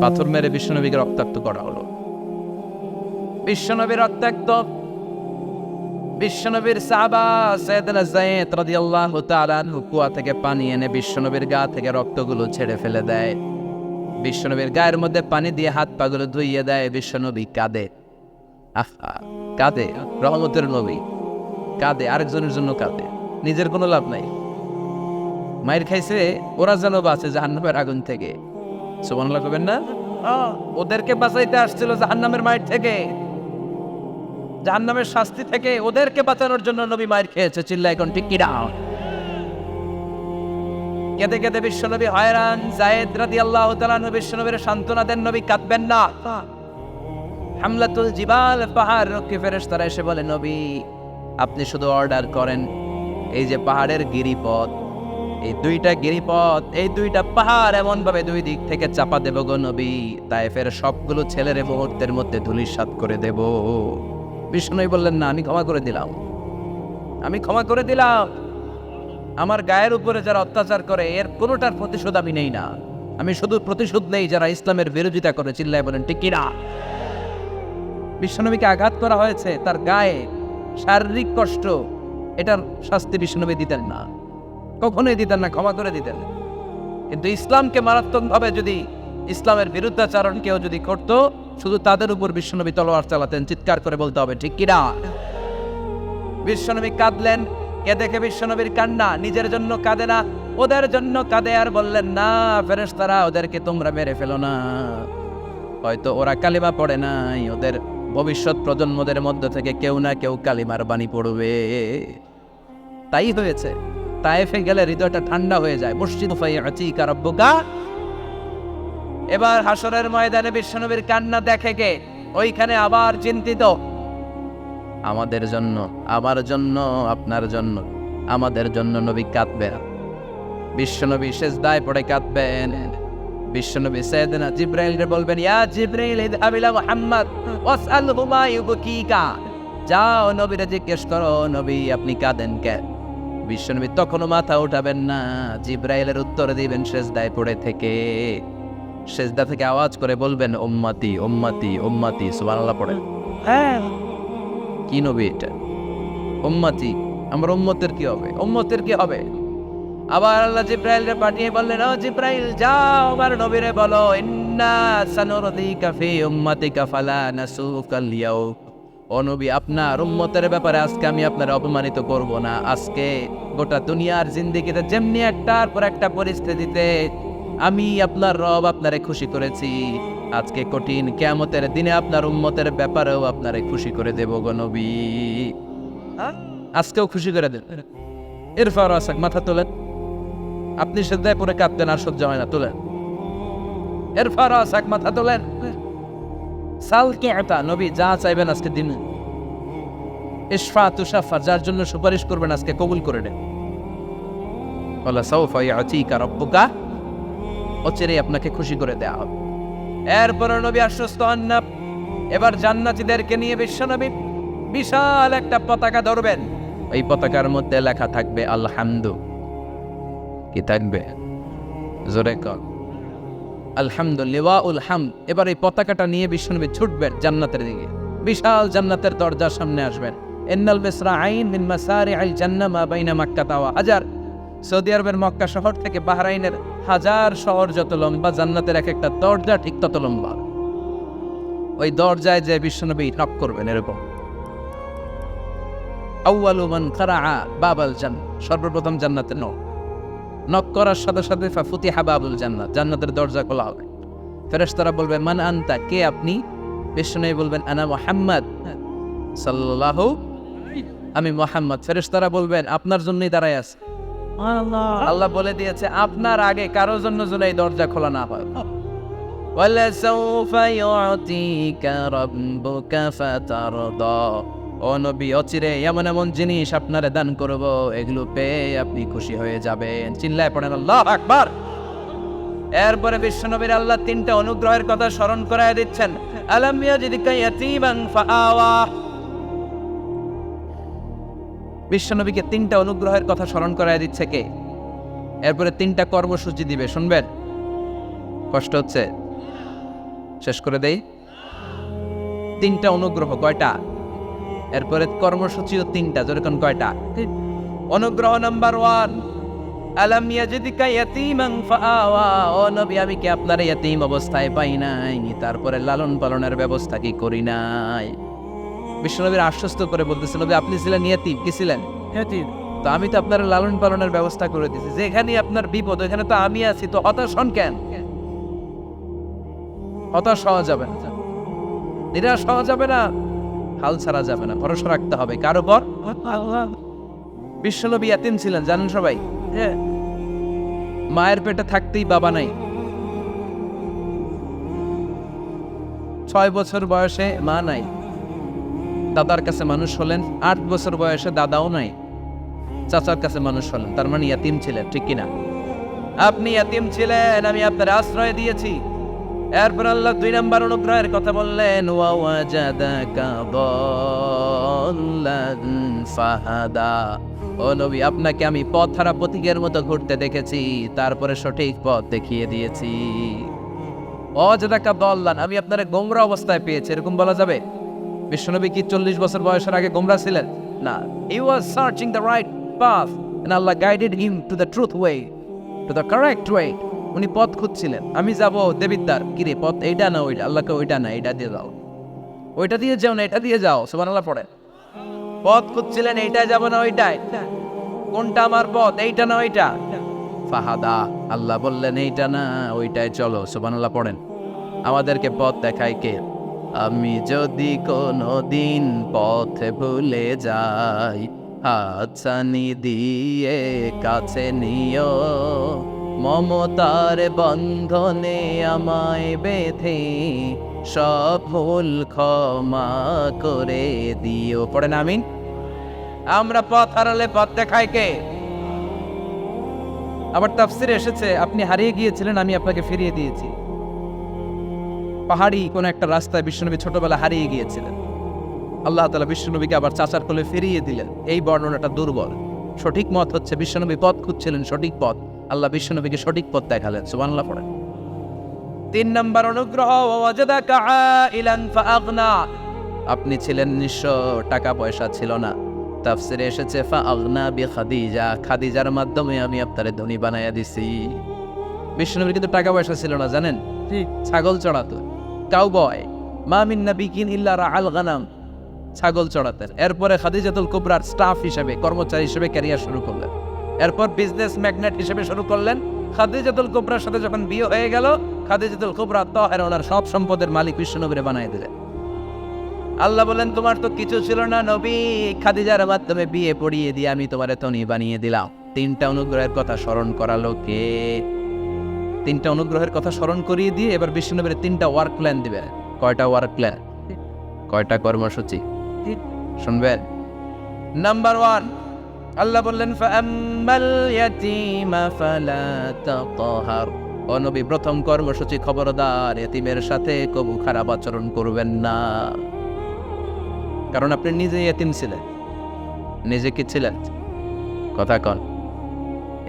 পাথর মেরে বিশ্বনবীকে রক্তাক্ত করা হলো। বিশ্বনবী রক্তাক্ত। বিশ্বনবীর সাহাবা সাইয়েদনা যায়েদ রাদিয়াল্লাহু তাআলা আনহু কুয়া থেকে পানি এনে বিশ্বনবীর গা থেকে রক্তগুলো ছেড়ে ফেলে দেয়। বিশ্বনবীর গায়ের মধ্যে পানি দিয়ে হাত পাগুলো ধুইয়ে দেয়। বিশ্বনবী কাঁদে, কাঁদে। রহমতের নবী কাঁদে, আরেকজনের জন্য কাঁদে, নিজের কোনো লাভ নাই। মায়ের খাইছে, ওরা যেন বাঁচে জাহান্নামের আগুন থেকে। সুবহানাল্লাহ কবেন না? ওদেরকে বাঁচাইতে আসছিল জাহান্নামের মায়ের থেকে, জাহান্নামের শাস্তি থেকে। ওদেরকে বাঁচানোর জন্য নবী মায়ের খেয়েছে। চিল্লায় এখন ঠিক কিনা? কেঁদে কেঁদে বিশ্বনবী হয়রান। যায়েদ রাদিয়াল্লাহু তাআলা আনহু বিশ্বনবীর সান্ত্বনা দেন, নবী কাঁদবেন না। হামলাতুল জিবাল, পাহাড় রক্ষী ফেরেশতারা এসে বলে, নবী আপনি শুধু অর্ডার করেন, এই যে পাহাড়ের গিরিপথ, এই দুইটা গিরিপথ, এই দুইটা পাহাড় এমন ভাবে দুই দিক থেকে চাপা দেব গো নবী, তায়েফের সবগুলো ছেলের মুহূর্তের মধ্যে ধূলিসাৎ করে দেব। বিষ্ণু বললেন, না, আমি ক্ষমা করে দিলাম, আমি ক্ষমা করে দিলাম। আমার গায়ের উপরে যারা অত্যাচার করে এর কোনোটার প্রতিশোধ আমি নেই না। আমি শুধু প্রতিশোধ নেই যারা ইসলামের বিরোধিতা করে। চিল্লায় বলেন ঠিক কিনা? বিশ্বনবীকে আঘাত করা হয়েছে, তার গায়ে শারীরিক কষ্ট, এটার শাস্তি বিশ্বনবী দিতেন না, কখনোই দিতেন না, ক্ষমা করে দিতেন। কিন্তু ইসলামকে মারাত্মকভাবে যদি ইসলামের বিরুদ্ধাচরণ কেউ যদি করত, শুধু তাদের উপর বিশ্বনবী তলোয়ার চালাতেন। চিৎকার করে বলতে হবে ঠিক কিনা? বিশ্বনবী কাঁদলেন। কে দেখে বিশ্বনবীর কান্না, নিজের জন্য কাঁদে না, ওদের জন্য কাঁদে। আর বললেন, না ফেরেশতারা, ওদেরকে তোমরা মেরে ফেলো না, হয়তো ওরা কালিমা পড়ে নাই, ওদের ভবিষ্যৎ প্রজন্মদের মধ্য থেকে কেউ না কেউ কালিমার বাণী পড়বে। তাই হয়েছে। তায়েফে গেলে হৃদয়টা ঠান্ডা হয়ে যায়। মসজিদ ফাইআতিকা রাব্বুকা। এবার হাসরের ময়দানে বিশ্বনবীর কান্না দেখে কে? ওইখানে আবার চিন্তিত, আমাদের জন্য, আমার জন্য, আপনার জন্য, আমাদের জন্য নবী কাঁদবেন। বিশ্বনবী সিজদায় পড়ে কাঁদবেন। বিশ্বনবী সাইয়েদনা জিবরাইলকে বলবেন, ইয়া জিবরাইল ইযহাব ইলা মুহাম্মদ ওয়াসআলহু মা ইউবকিকা। যাও নবীরে জিজ্ঞেস করো, নবী আপনি কাঁদেন কেন? বিশ্বনবী তখনও মাথা উঠাবেন না, জিবরাইলের উত্তর দিবেন সিজদায় পড়ে থেকে। সিজদা থেকে আওয়াজ করে বলবেন, উম্মতি উম্মতি উম্মতি। সুবহানাল্লাহ পড়েন। হ্যাঁ, কি নবী এটা? উম্মতি, আমার উম্মতের কি হবে? উম্মতের কি হবে? আবার আল্লাহ জিবরাইলকে পাঠিয়ে বললেন, ও জিবরাইল যাও আমার নবীরে বলো, ইন্না সানুরদিকা ফি উম্মাতিকা ফালা নাসুকাল ইয়াউম। ও নবী, আপনার উম্মতের ব্যাপারে আজকে আমি আপনার অপমানিত করব না। আজকে গোটা দুনিয়ার জিন্দেগিতে যেমনি একটার পর একটা পরিস্থিতিতে আমি আপনার রব আপনারে খুশি করেছি, আজকে কঠিন কিয়ামতের দিনে আপনার উম্মতের ব্যাপারেও আপনারে খুশি করে দেব গো নবী। আজকেও খুশি করে দেন। ইরফা রাসাক, মাথা তোলেন। আপনি সিজদায় পড়ে কাঁদতেন, আর সহ্য হয় না, তোলেন। ইরফা রাসাক, মাথা তোলেন। সাল কিআতা, নবী যা চাইবেন আজকে দিন। ইশফা তুশাফা, যার জন্য সুপারিশ করবেন আজকে কবুল করে নেন। ওয়ালা সাউফা ইয়াতিকা রাব্বুকা, অচিরেই আপনাকে খুশি করে দেয়া হবে। এরপর নবী আশ্বস্ত হন না। এবার জান্নাতীদেরকে নিয়ে বিশ্বনবী বিশাল একটা পতাকা ধরবেন। এই পতাকার মধ্যে লেখা থাকবে আলহামদু। কি থাকবে? জোরে কর, আলহামদুলিল্লাহ হামদ। এবার এই পতাকাটা নিয়ে বিশ্বনবী ছুটবেন জান্নাতের দিকে। বিশাল জান্নাতের দরজার সামনে আসবেন। ইন্নাল মিসরাঈন মিন মাসারিআল জান্নাহ মা বাইনা মাক্কা ওয়া হাজার। সৌদি আরবের মক্কা শহর থেকে বাহরাইনের হাজার শহর যত লম্বা, জান্নাতের এক একটা দরজা ঠিক তত লম্বা। ওই দরজায় যে বিশ্বনবী নক করবেন এরকম, আউয়ালু মান কারাআ বাবাল জান্নাহ, সর্বপ্রথম জান্নাতে নক করার সাথে সাথে ফাফুতিহা বাবুল জান্নাত, জান্নাতের দরজা খোলা হবে। ফেরেশতারা বলবে, মান আনতা, কে আপনি? বিশ্বনবী বলবেন, আনা মুহাম্মদ সাল্লাল্লাহু, আমি মুহাম্মদ। ফেরেশতারা বলবেন, আপনার জন্যই দাঁড়ায় আছে। আল্লাহ বলে দিয়েছে, আপনার আগে কারোর জন্য যেন এই দরজা খোলা না হয়। ওয়ালা সাউফা ইউতিকা রাব্বুকা ফাতারদা। ও নবী, অচিরে এমন এমন জিনিস আপনারে দান করব, এগুলো পেয়ে আপনি খুশি হয়ে যাবেন। চিল্লায় পড়েন আল্লাহু আকবার। এরপরে বিশ্বনবীর আল্লাহ তিনটা অনুগ্রহের কথা স্মরণ করায় দিচ্ছেন। আলাম ইয়াজিদকা ইয়াতীমান ফাআওয়া। বিশ্বনবীকে তিনটা অনুগ্রহের কথা স্মরণ করায় দিচ্ছে কে? এরপরে তিনটা কর্মসূচি দিবে, শুনবেন? কষ্ট হচ্ছে? শেষ করে দেই। 3টা অনুগ্রহ, কয়টা? এরপরে কর্মসূচিও 3টা, যেরকম কয়টা? অনুগ্রহ নাম্বার 1, আলাম ইয়াজিদকা ইয়াতীমান ফাআওয়া, ও নবী আমি কি আপনার ইয়াতীম অবস্থায় পাই নাই, তারপরে লালন পালনের ব্যবস্থা কি করি নাই? বিশ্বনবীর আশ্বস্ত করে বলতেছিল যে আপনি ছিলেন ইয়াতীম, কি ছিলেন? ইয়াতীম। তো আমি তো আপনার লালন পালনের ব্যবস্থা করে দিয়েছি, যেখানে আপনার বিপদ ওখানে তো আমি আছি, তো হতাশ হন কেন? হতাশ হওয়া যাবে না, নিরাশ হওয়া যাবে না, হাল ছাড়া যাবে না, ভরসা রাখতে হবে কার উপর? বিশ্বনবী ইয়াতীম ছিলেন, জানেন সবাই। মায়ের পেটে থাকতেই বাবা নাই, 6 বছর বয়সে মা নাই, দাদার কাছে মানুষ হলেন, 8 বছর বয়সে দাদাও নাই, চাচার কাছে মানুষ হলেন, তার মানে ইয়াতীম ছিলেন, ঠিক কিনা? আপনি ইয়াতীম ছিলেন, আমি আপনার আশ্রয় দিয়েছি। এরপর আল্লাহ 2 নম্বর অনুগ্রহের কথা বললেন, ওয়া ওয়াজাদাকা দাল্লান ফাহাদা, ও নবী আপনাকে আমি পথহারা পথিকের মতো ঘুরতে দেখেছি, তারপরে সঠিক পথ দেখিয়ে দিয়েছি। ওয়াজাদাকা দাল্লান, আমি আপনারে গোমরা অবস্থায় পেয়েছি, এরকম বলা যাবে? বিশ্বনবী কি 40 বছর বয়সের আগে গোমরা ছিলেন? না, he was searching the right path and Allah guided him to the truth way, to the correct way. উনি পথ খুঁজছিলেন, আমি যাব দেবিদ্দার, কিরে পথ এইটা না ওইটা? আল্লাহকে ওইটা না এইটা দিয়ে যাও, ওইটা দিয়ে যাও না এটা দিয়ে যাও, সুবহানাল্লাহ পড়ে। পথ খুঁজছিলেন, এইটা যাব না ওইটাই, কোনটা আমার পথ, এইটা না ওইটা? ফাহাদা, আল্লাহ বললেন এইটা না ওইটাই চলো, সুবহানাল্লাহ পড়েন। আমাদেরকে পথ দেখায় কে? আমি যদি কোনো দিন পথে ভুলে যাই, হাতছানি দিয়ে কাছে নিও, মমতার বন্ধনে আমায় বেঁধে সব ভুল ক্ষমা করে দিও, পড়েন আমিন। আমরা পথ হারালে পথ দেখায় কে? আবার তাফসিরে এসেছে আপনি হারিয়ে গিয়েছিলেন, আমি আপনাকে ফিরিয়ে দিয়েছি। পাহাড়ি কোন একটা রাস্তায় বিশ্বনবী ছোটবেলা হারিয়ে গিয়েছিলেন, আল্লাহ তাআলা বিশ্বনবীকে আবার চাচার কোলে ফিরিয়ে দিলেন। এই বর্ণনাটা দুর্বল, সঠিক মত হচ্ছে বিশ্বনবী পথ খুঁজছিলেন, সঠিক পথ, আল্লাহ বিশ্বনবীকে সঠিক পথ দেখালেন, সুবহানাল্লাহ পড়েন। 3 নম্বর অনুগ্রহ, ওয়াজাদাকা আইলান ফাআগনা, আপনি ছিলেন নিঃস্ব, টাকা পয়সা ছিল না, তাফসিরে এসেছে ফাআগনা বিখাদিজা, খাদিজার মাধ্যমে আমি আপনারে ধনী বানায়া দিছি। বিশ্বনবীর কিন্তু টাকা পয়সা ছিল না, জানেন? ঠিক, ছাগল চড়াতো, কাউবয়, মা মিন নাবিয়্যিন ইল্লা রাআল গানাম, ছাগল চড়াতেন। এরপরে খাদিজাতুল কুবরার স্টাফ হিসেবে, কর্মচারী হিসেবে ক্যারিয়ার শুরু করলেন। এরপর বিজনেস ম্যাগনেট হিসেবে শুরু করলেন। খাদিজাতুল কুবরার সাথে যখন বিয়ে হয়ে গেল, খাদিজাতুল কুবরা তাহেরা ওনার সব সম্পদের মালিক বিশ্বনবীরে বানায় দিলেন। আল্লাহ বলেন তোমার তো কিছু ছিল না নবী, খাদিজার মাধ্যমে বিয়ে পড়িয়ে দিয়ে আমি তোমারে ধনী বানিয়ে দিলাম। 3টা অনুগ্রহের কথা স্মরণ করালো কে? 3টা অনুগ্রহের কথা স্মরণ করিয়ে দিয়ে এবার বিশ্বনবীর 3টা ওয়ার্ক প্ল্যান দিবে। কয়টা ওয়ার্ক প্ল্যান? কয়টা কর্মসূচি শুনবেন? নাম্বার 1, আল্লাহ বললেন ফাআম্মাল ইয়াতীমা ফালা তাকহার, ও নবী প্রথম কর্মসূচি খবরদার এতিমের সাথে কবু খারাপ আচরণ করবেন না, কারণ আপনি নিজে এতিম ছিলেন। নিজে কি ছিলেন? কথা কন।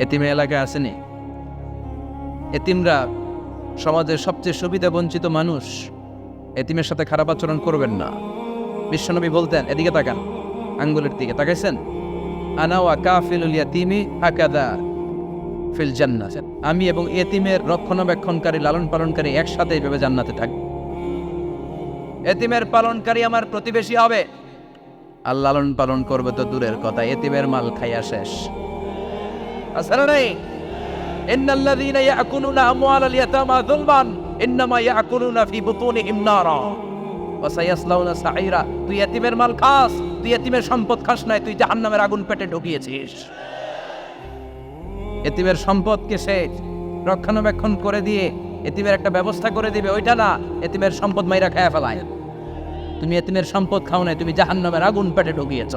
এতিমে এলাকায় আসেনি? এতিমরা সমাজের সবচেয়ে সুবিধা বঞ্চিত মানুষ, এতিমের সাথে খারাপ আচরণ করবেন না। বিশ্বনবী বলতেন, এদিকে তাকান, আঙ্গুলের দিকে তাকাইছেন, আনা ওয়া কাফিলুল ইয়াতীমি হাকাদা ফিল জান্নাহ, আমি এবং এতিমের রক্ষণাবেক্ষণকারী লালন পালনকারী একসাথে এইভাবে জান্নাতে থাকব। এতিমের পালনকারী আমার প্রতিবেশী হবে, আর লালন পালন করবে তো দূরের কথা, এতিমের মাল খাইয়া শেষ। আসলে নাই, ইন্নাল্লাযীনা ইয়াকুলুনা আমওয়ালাল ইয়াতামা যুলমান ইন্নামা ইয়াকুলুনা ফি বুতুনিহিম নারা ওয়া সায়াসলাউনা সাঈরা। তুই এতিমের মাল খাস, তুই এতিমের সম্পদ খাস নাই, তুই জাহান্নামের আগুন পেটে ঢুকিয়েছিস। এতিমের সম্পদকে সে রক্ষণাবেক্ষণ করে দিয়ে এতিমের একটা ব্যবস্থা করে দিবে, ওইটা না, এতিমের সম্পদ মাইরা খায়া ফেলায়। তুমি এতিমের সম্পদ খাও নাই, তুমি জাহান্নামের আগুন পেটে ঢুকিয়েছ।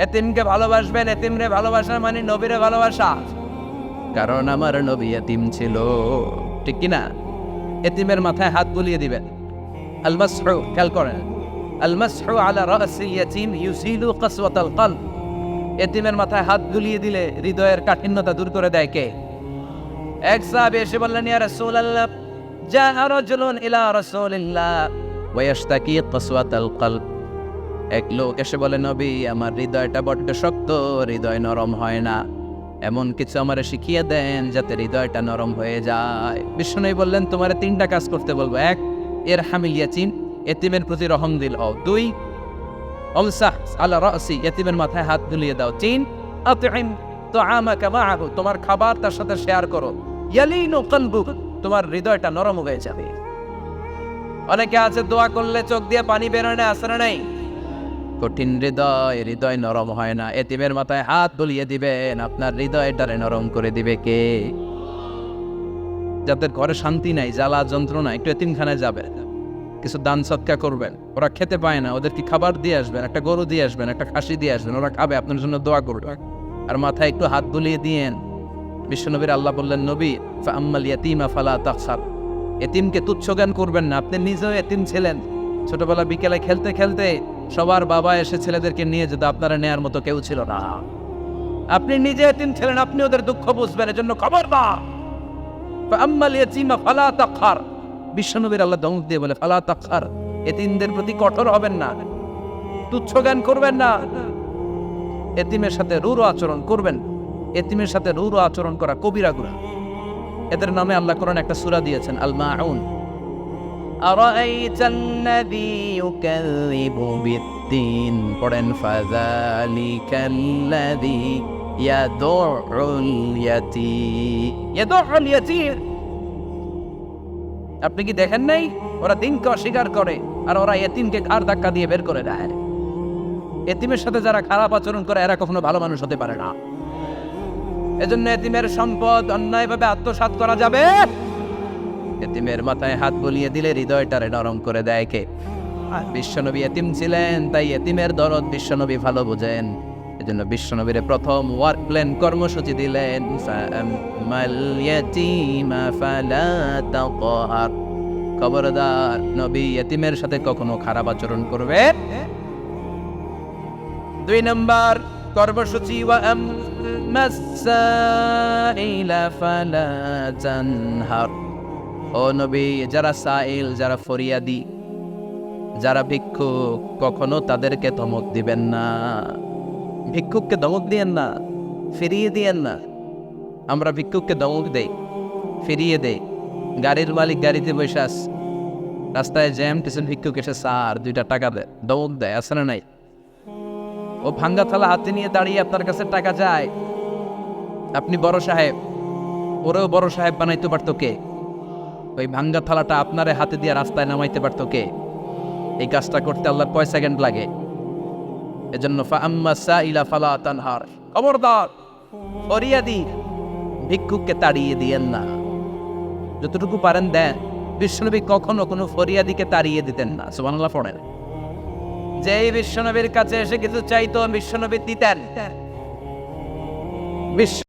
এতিমকে ভালোবাসবেন, এতিমরে ভালোবাসা মানে নবীরে ভালোবাসা, কারণ আমার নবী এতিম ছিল, ঠিক কিনা? এতিমের মাথায় হাত বুলিয়ে দিবেন। আল মাসহু, খেয়াল করেন, আল মাসহু আলা রাসিল ইয়াতীম ইউসিলু কাসওয়াতাল কলব, এতিমের মাথায় হাত বুলিয়ে দিলে হৃদয়ের কাঠিন্যতা দূর করে দেয় কে? এক সাহাবী এসে বললেন, ইয়া রাসূলুল্লাহ, জাআ রাজুলুন ইলা রাসূলিল্লাহ ওয়া ইয়াশতাকি কাসওয়াতাল কলব। এক লোক এসে বলে, নবী আমার হৃদয়টা বড্ড শক্ত, হৃদয় নরম হয় না, এমন কিছু আমারে শিখিয়ে দেন যাতে হৃদয়টা নরম হয়ে যায়। বিশ্বনবী বললেন, তোমারে 3টা কাজ করতে বলবো। 1, ইরহামিল ইয়াতীম, এতিমের প্রতি রহম দিল হও। 2, আমসাহ আলা রাসি, এতিমের মাথায় হাত বুলিয়ে দাও। 3, আতইম তুআমাকা মাআহু, তোমার খাবার তার সাথে শেয়ার করো। ইয়ালিনু কলবুক, তোমার হৃদয়টা নরম হয়ে যাবে। অনেকে আছে দোয়া করলে চোখ দিয়ে পানি বের হয় না, আসরে নাই। কঠিন হৃদয়, হৃদয় নরম হয় না। এতিমের মাথায় হাত বুলিয়ে দিবেন, আপনার হৃদয়টারে নরম করে দিবে কে? যাদের ঘরে শান্তি নাই, জ্বালা যন্ত্রণা, একটু এতিমখানায় যাবেন, কিছু দান সৎকা করবেন। ওরা খেতে পায় না, ওদেরকে খাবার দিয়ে আসবেন, একটা গরু দিয়ে আসবেন, একটা খাসি দিয়ে আসবেন, ওরা খাবে, আপনার জন্য দোয়া করবে। আর মাথায় একটু হাত বুলিয়ে দিয়েন। বিশ্বনবীর আল্লাহ বললেন, নবী ফাআম্মাল ইয়াতীমা ফালা তাখসার, এতিমকে তুচ্ছ জ্ঞান করবেন না। আপনি নিজেও এতিম ছিলেন, ছোটবেলা বিকেলে খেলতে খেলতে সবার বাবা এসে ছেলেদেরকে নিয়ে যেত, আপনারা নেয়ার মতো কেউ ছিল না। আপনি নিজে এতিম ছিলেন, আপনি ওদের দুঃখ বুঝবেন, এজন্য খবরদার ফাআম্মাল ইয়াতীমা ফালা তাখসার। বিশ্বনবীর আল্লাহ দমক দিয়ে বলে, ফালা তাখসার, এতিমদের প্রতি কঠোর হবেন না, তুচ্ছ জ্ঞান করবেন না, এতিমের সাথে রূঢ় আচরণ করবেন। এতিমের সাথে রূঢ় আচরণ করা কবিরা গুনাহ। এদের নামে আল্লাহ কোরআনে একটা সূরা দিয়েছেন, আল মাউন। আরাআইতাল্লাযী ইউকাযযিবু বিদ্দীন, পড়েন ফাযালিকাল্লাযী ইয়াদুউল ইয়াতীম। আপনি কি দেখেন নাই, ওরা দিনকে অস্বীকার করে আর ওরা এতিমকে ঘাড় ধাক্কা দিয়ে বের করে দেয়। এতিমের সাথে যারা খারাপ আচরণ করে এরা কখনো ভালো মানুষ হতে পারে না। এজন্য এতিমের সম্পদ অন্যায়ভাবে আত্মসাৎ করা যাবে। এতিমের মাথায় হাত বুলিয়ে দিলে হৃদয়টারে নরম করে দেয় কে? বিশ্বনবী এতিম ছিলেন, তাই এতিমের দরদ বিশ্বনবী ভালো বোঝেন। এজন্য বিশ্বনবীর প্রথম ওয়ার্ক প্ল্যান কর্মসূচি দিলেন, ফাআম্মাল ইয়াতীমা ফালা তাকহার, খবরদার নবী এতিমের সাথে কখনো খারাপ আচরণ করবে। 2 নম্বর কর্মসূচি, ওয়া আম্মাস সাইলা ফালা তানহার। ও নবী, যারা সাইল, যারা ফরিয়াদি, যারা ভিক্ষুক, কখনো তাদেরকে ধমক দিবেন না। ভিক্ষুককে ধমক দিয়েন না, ফিরিয়ে দিয়েন না। আমরা ভিক্ষুককে ধমক দেই, ফিরিয়ে দেই। গাড়ির মালিক গাড়িতে বসে আস, রাস্তায় জ্যাম, কিছু ভিক্ষুক এসে স্যার 2টা টাকা দেয়, ধমক দেয়, আছে না নাই? ও ভাঙ্গা থালা হাতে নিয়ে দাঁড়িয়ে আপনার কাছে টাকা চায়। আপনি বড় সাহেব, ওরেও বড় সাহেব বানাইতে পারতো কে? ওই ভাঙ্গা থালাটা আপনারে হাতে দিয়ে রাস্তায় নামাইতে পারতো কে? এই কাজটা করতে আল্লাহর কয় সেকেন্ড লাগে? এজন্য ফাআম্মাস সাইলা ফালা তানহার, খবরদার ফরিয়াদি ভিক্ষুককে তাড়িয়ে দিয়েন না। যতটুকু পারেন দেন। বিশ্বনবী কখনো কোনো ফরিয়াদিকে তাড়িয়ে দিতেন না। সুবহানাল্লাহ পড়েন। যেই বিশ্বনবীর কাছে এসে কিছু চাইতো, বিশ্বনবী দিতেন। বিশ্ব